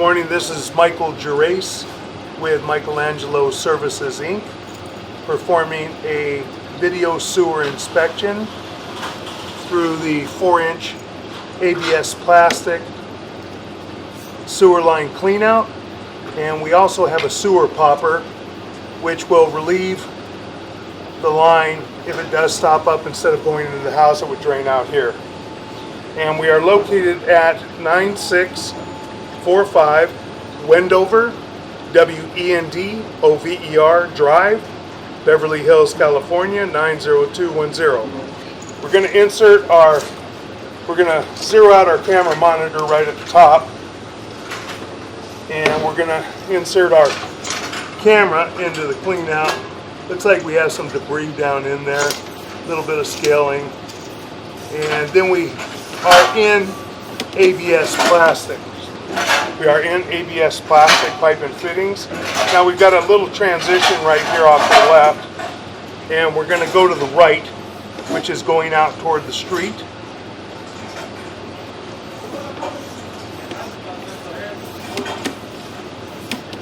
morning. This is Michael Gerace with Michelangelos Services Inc. performing a video sewer inspection through the 4-inch ABS plastic sewer line cleanout, and we also have a sewer popper which will relieve the line if it does stop up. Instead of going into the house, it would drain out here. And we are located at 9645 Wendover, Wendover Drive, Beverly Hills, California 90210. We're going to zero out our camera monitor right at the top, and we're going to insert our camera into the clean out. Looks like we have some debris down in there, a little bit of scaling, and then we are in ABS plastic. We are in ABS plastic pipe and fittings. Now we've got a little transition right here off the left, and we're going to go to the right, which is going out toward the street.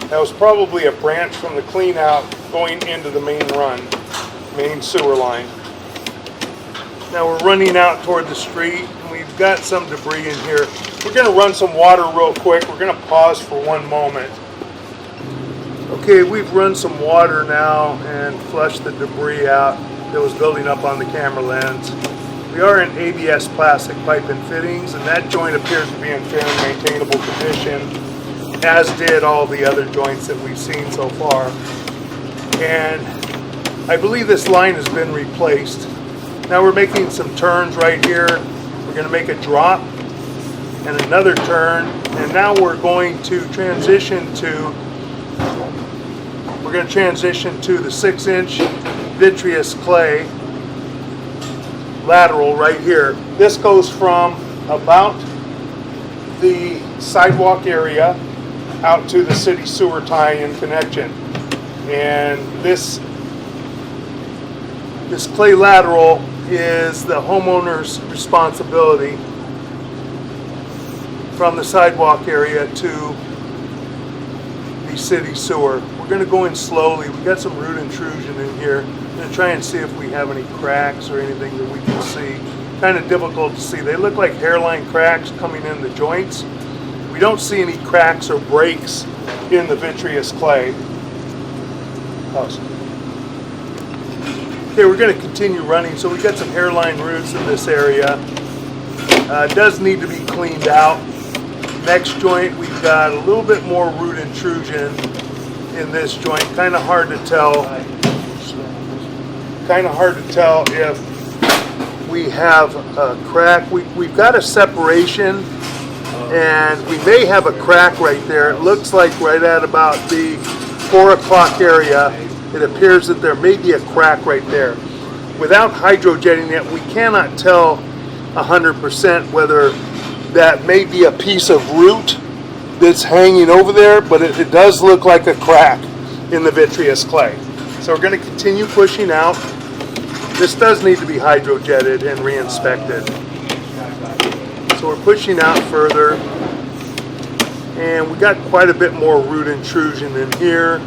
That was probably a branch from the clean out going into the main sewer line. Now we're running out toward the street, and we've got some debris in here. We're going to run some water real quick. We're going to pause for one moment. Okay, we've run some water now and flushed the debris out that was building up on the camera lens. We are in ABS plastic pipe and fittings, and that joint appears to be in fair and maintainable condition, as did all the other joints that we've seen so far. And I believe this line has been replaced. Now we're making some turns right here. We're going to make a drop and another turn, and now we're going to transition to the 6-inch vitreous clay lateral right here. This goes from about the sidewalk area out to the city sewer tie-in connection, and this clay lateral is the homeowner's responsibility from the sidewalk area to the city sewer. We're going to go in slowly. We've got some root intrusion in here. I'm going to try and see if we have any cracks or anything that we can see. Kind of difficult to see. They look like hairline cracks coming in the joints. We don't see any cracks or breaks in the vitreous clay. Okay, we're going to continue running. So we've got some hairline roots in this area. It does need to be cleaned out. Next joint, we've got a little bit more root intrusion in this joint. Kind of hard to tell. If we have a crack. We've got a separation, and we may have a crack right there. It looks like right at about the 4 o'clock area, it appears that there may be a crack right there. Without hydrojetting it, we cannot tell 100% whether that may be a piece of root that's hanging over there, but it does look like a crack in the vitreous clay. So we're going to continue pushing out. This does need to be hydrojetted and re-inspected. So we're pushing out further, and we got quite a bit more root intrusion in here,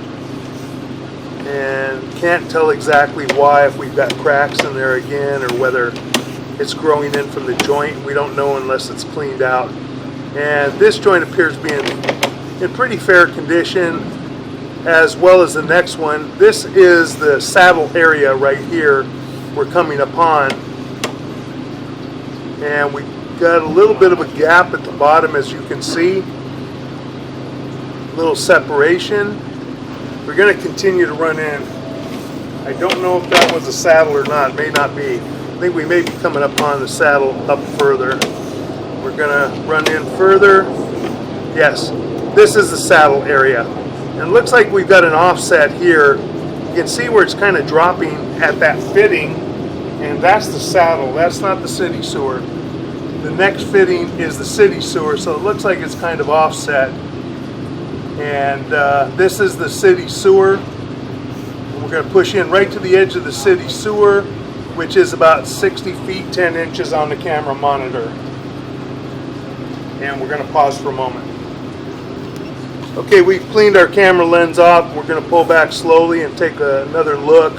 and can't tell exactly why, if we've got cracks in there again or whether it's growing in from the joint. We don't know unless it's cleaned out. And this joint appears to be in pretty fair condition, as well as the next one. This is the saddle area right here we're coming upon, and we got a little bit of a gap at the bottom, as you can see, a little separation. We're going to continue to run in. I don't know if that was a saddle or not. It may not be. I think we may be coming upon the saddle up further. We're going to run in further. Yes, this is the saddle area. And it looks like we've got an offset here. You can see where it's kind of dropping at that fitting, and that's the saddle. That's not the city sewer. The next fitting is the city sewer, so it looks like it's kind of offset. And this is the city sewer. We're going to push in right to the edge of the city sewer, which is about 60 feet 10 inches on the camera monitor. And we're going to pause for a moment. Okay, we've cleaned our camera lens off. We're going to pull back slowly and take another look.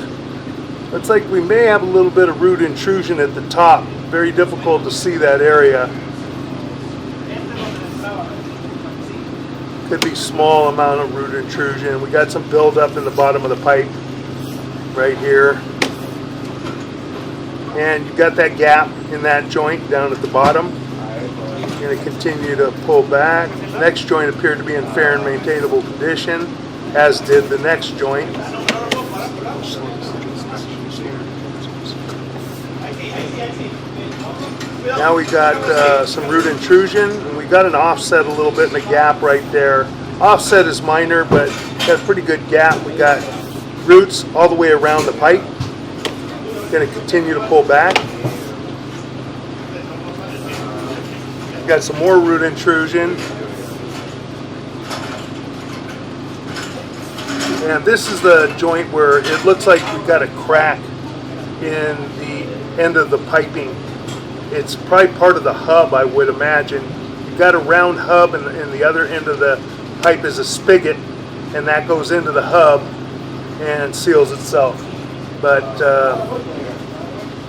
Looks like we may have a little bit of root intrusion at the top. Very difficult to see that area. Could be small amount of root intrusion. We got some buildup in the bottom of the pipe right here. And you've got that gap in that joint down at the bottom. You're going to continue to pull back. The next joint appeared to be in fair and maintainable condition, as did the next joint. Now we got some root intrusion, and we got an offset a little bit in the gap right there. Offset is minor, but got a pretty good gap. We got roots all the way around the pipe. Going to continue to pull back. Got some more root intrusion. And this is the joint where it looks like we've got a crack in the end of the piping. It's probably part of the hub, I would imagine. You've got a round hub, and the other end of the pipe is a spigot, and that goes into the hub and seals itself. But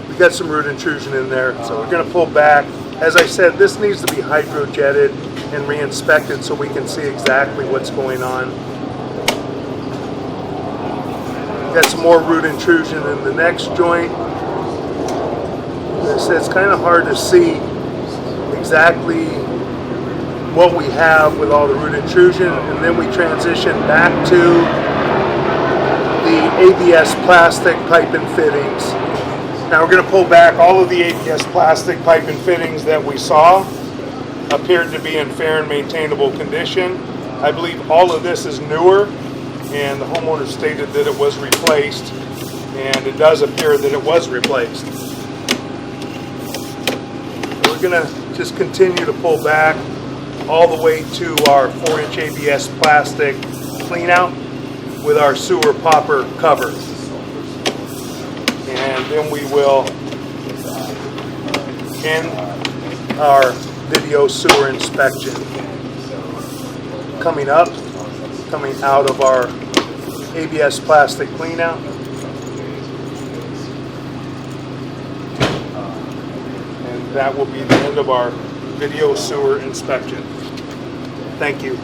we got some root intrusion in there, so we're going to pull back. As I said, this needs to be hydrojetted and re-inspected so we can see exactly what's going on. Got some more root intrusion in the next joint. As I said, it's kind of hard to see exactly what we have with all the root intrusion, and then we transition back to the ABS plastic pipe and fittings. Now we're going to pull back. All of the ABS plastic pipe and fittings that we saw appeared to be in fair and maintainable condition. I believe all of this is newer, and the homeowner stated that it was replaced, and it does appear that it was replaced. We're going to just continue to pull back all the way to our 4-inch ABS plastic clean out with our sewer popper cover. And then we will end our video sewer inspection. Coming up, coming out of our ABS plastic clean out. And that will be the end of our video sewer inspection. Thank you.